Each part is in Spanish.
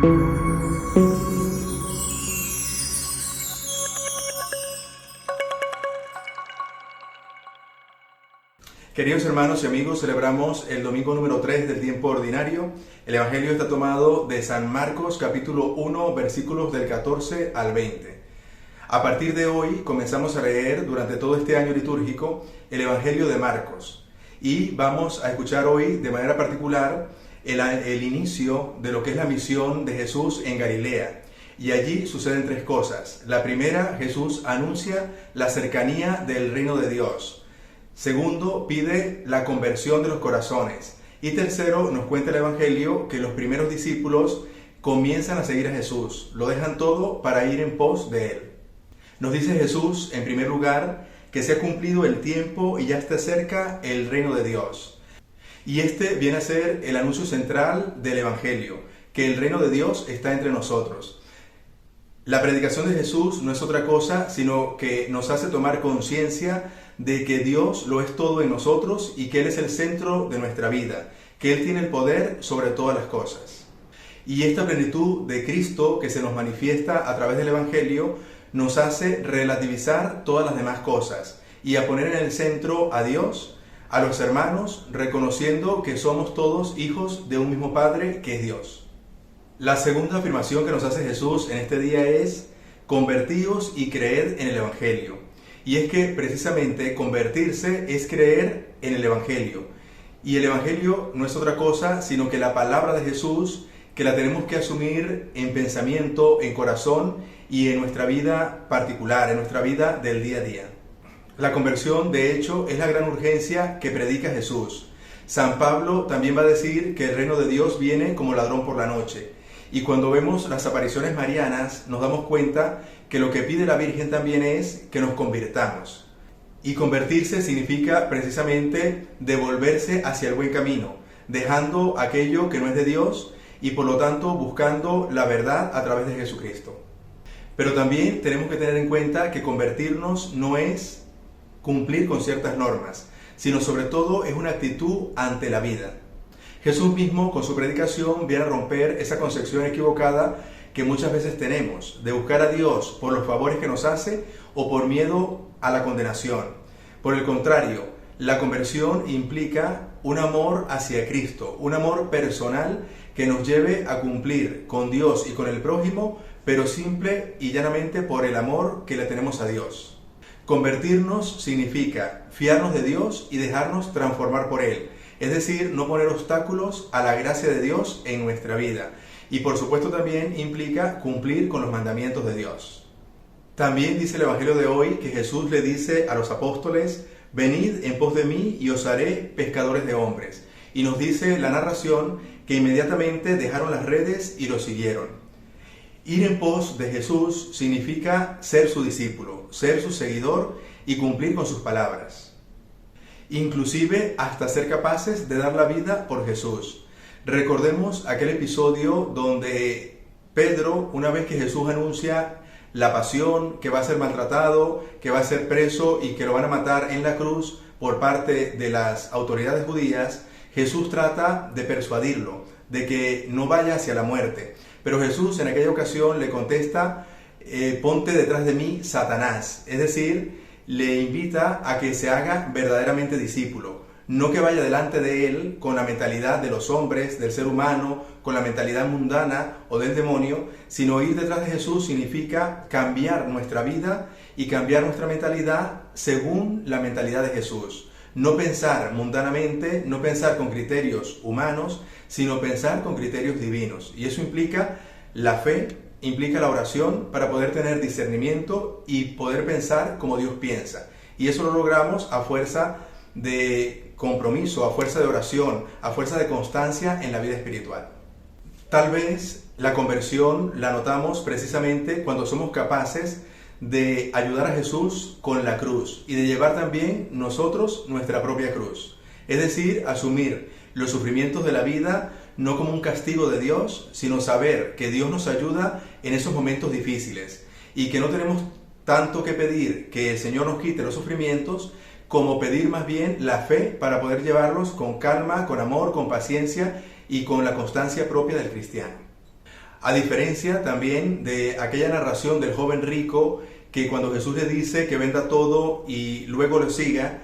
Queridos hermanos y amigos, celebramos el domingo número 3 del tiempo ordinario. El Evangelio está tomado de San Marcos, capítulo 1, versículos del 14 al 20. A partir de hoy comenzamos a leer durante todo este año litúrgico el Evangelio de Marcos. Y vamos a escuchar hoy de manera particular el inicio de lo que es la misión de Jesús en Galilea. Y allí suceden tres cosas. La primera, Jesús anuncia la cercanía del reino de Dios. Segundo, pide la conversión de los corazones. Y tercero, nos cuenta el Evangelio que los primeros discípulos comienzan a seguir a Jesús. Lo dejan todo para ir en pos de Él. Nos dice Jesús, en primer lugar, que se ha cumplido el tiempo y ya está cerca el reino de Dios. Y este viene a ser el anuncio central del Evangelio, que el reino de Dios está entre nosotros. La predicación de Jesús no es otra cosa, sino que nos hace tomar conciencia de que Dios lo es todo en nosotros y que Él es el centro de nuestra vida, que Él tiene el poder sobre todas las cosas. Y esta plenitud de Cristo que se nos manifiesta a través del Evangelio nos hace relativizar todas las demás cosas y a poner en el centro a Dios, a los hermanos, reconociendo que somos todos hijos de un mismo Padre que es Dios. La segunda afirmación que nos hace Jesús en este día es: convertíos y creed en el Evangelio. Y es que precisamente convertirse es creer en el Evangelio. Y el Evangelio no es otra cosa sino que la palabra de Jesús, que la tenemos que asumir en pensamiento, en corazón y en nuestra vida particular, en nuestra vida del día a día. La conversión, de hecho, es la gran urgencia que predica Jesús. San Pablo también va a decir que el reino de Dios viene como ladrón por la noche. Y cuando vemos las apariciones marianas, nos damos cuenta que lo que pide la Virgen también es que nos convirtamos. Y convertirse significa precisamente devolverse hacia el buen camino, dejando aquello que no es de Dios y por lo tanto buscando la verdad a través de Jesucristo. Pero también tenemos que tener en cuenta que convertirnos no es cumplir con ciertas normas, sino sobre todo es una actitud ante la vida. Jesús mismo con su predicación viene a romper esa concepción equivocada que muchas veces tenemos, de buscar a Dios por los favores que nos hace o por miedo a la condenación. Por el contrario, la conversión implica un amor hacia Cristo, un amor personal que nos lleve a cumplir con Dios y con el prójimo, pero simple y llanamente por el amor que le tenemos a Dios. Convertirnos significa fiarnos de Dios y dejarnos transformar por Él. Es decir, no poner obstáculos a la gracia de Dios en nuestra vida. Y por supuesto también implica cumplir con los mandamientos de Dios. También dice el Evangelio de hoy que Jesús le dice a los apóstoles: venid en pos de mí y os haré pescadores de hombres. Y nos dice la narración que inmediatamente dejaron las redes y lo siguieron. Ir en pos de Jesús significa ser su discípulo, ser su seguidor y cumplir con sus palabras. Inclusive hasta ser capaces de dar la vida por Jesús. Recordemos aquel episodio donde Pedro, una vez que Jesús anuncia la pasión, que va a ser maltratado, que va a ser preso y que lo van a matar en la cruz por parte de las autoridades judías, Jesús trata de persuadirlo, de que no vaya hacia la muerte. Pero Jesús en aquella ocasión le contesta: ponte detrás de mí, Satanás. Es decir, le invita a que se haga verdaderamente discípulo, no que vaya delante de él con la mentalidad de los hombres, del ser humano, con la mentalidad mundana o del demonio, sino ir detrás de Jesús significa cambiar nuestra vida y cambiar nuestra mentalidad según la mentalidad de Jesús. No pensar mundanamente, no pensar con criterios humanos, sino pensar con criterios divinos. Y eso implica la fe, implica la oración para poder tener discernimiento y poder pensar como Dios piensa. Y eso lo logramos a fuerza de compromiso, a fuerza de oración, a fuerza de constancia en la vida espiritual. Tal vez la conversión la notamos precisamente cuando somos capaces de ayudar a Jesús con la cruz y de llevar también nosotros nuestra propia cruz. Es decir, asumir los sufrimientos de la vida no como un castigo de Dios, sino saber que Dios nos ayuda en esos momentos difíciles y que no tenemos tanto que pedir que el Señor nos quite los sufrimientos, como pedir más bien la fe para poder llevarlos con calma, con amor, con paciencia y con la constancia propia del cristiano. A diferencia también de aquella narración del joven rico que cuando Jesús le dice que venda todo y luego lo siga,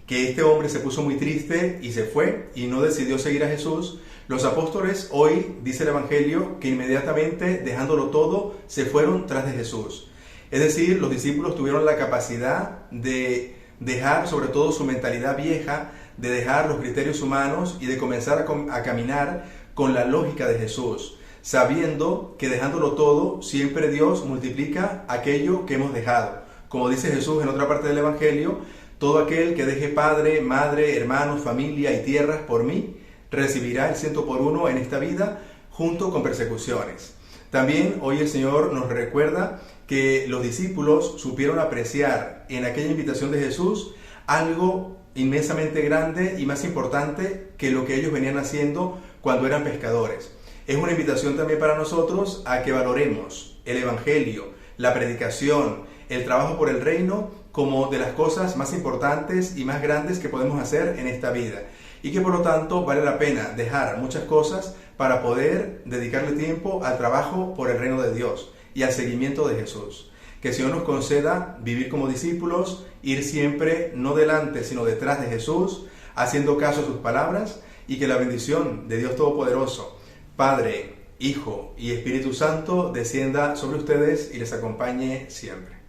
que este hombre se puso muy triste y se fue y no decidió seguir a Jesús, los apóstoles hoy, dice el Evangelio, que inmediatamente dejándolo todo, se fueron tras de Jesús. Es decir, los discípulos tuvieron la capacidad de dejar sobre todo su mentalidad vieja, de dejar los criterios humanos y de comenzar a caminar con la lógica de Jesús, sabiendo que dejándolo todo, siempre Dios multiplica aquello que hemos dejado. Como dice Jesús en otra parte del Evangelio, todo aquel que deje padre, madre, hermanos, familia y tierras por mí, recibirá el 100 por 1 en esta vida, junto con persecuciones. También hoy el Señor nos recuerda que los discípulos supieron apreciar en aquella invitación de Jesús algo inmensamente grande y más importante que lo que ellos venían haciendo cuando eran pescadores. Es una invitación también para nosotros a que valoremos el Evangelio, la predicación, el trabajo por el reino como de las cosas más importantes y más grandes que podemos hacer en esta vida. Y que por lo tanto vale la pena dejar muchas cosas para poder dedicarle tiempo al trabajo por el reino de Dios y al seguimiento de Jesús. Que el Señor nos conceda vivir como discípulos, ir siempre no delante sino detrás de Jesús, haciendo caso a sus palabras, y que la bendición de Dios Todopoderoso, Padre, Hijo y Espíritu Santo descienda sobre ustedes y les acompañe siempre.